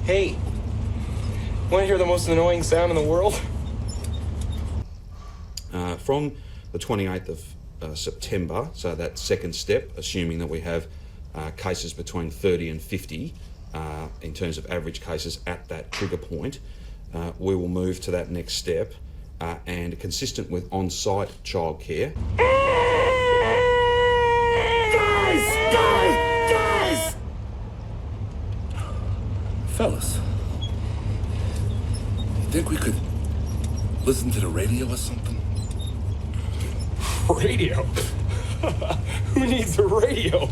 Hey, want to hear the most annoying sound in the world? From the 28th of September, so that second step, assuming that we have cases between 30 and 50 in terms of average cases at that trigger point, we will move to that next step and consistent with on-site childcare. Guys! Fellas, you think we could listen to the radio or something? Radio? Who needs a radio?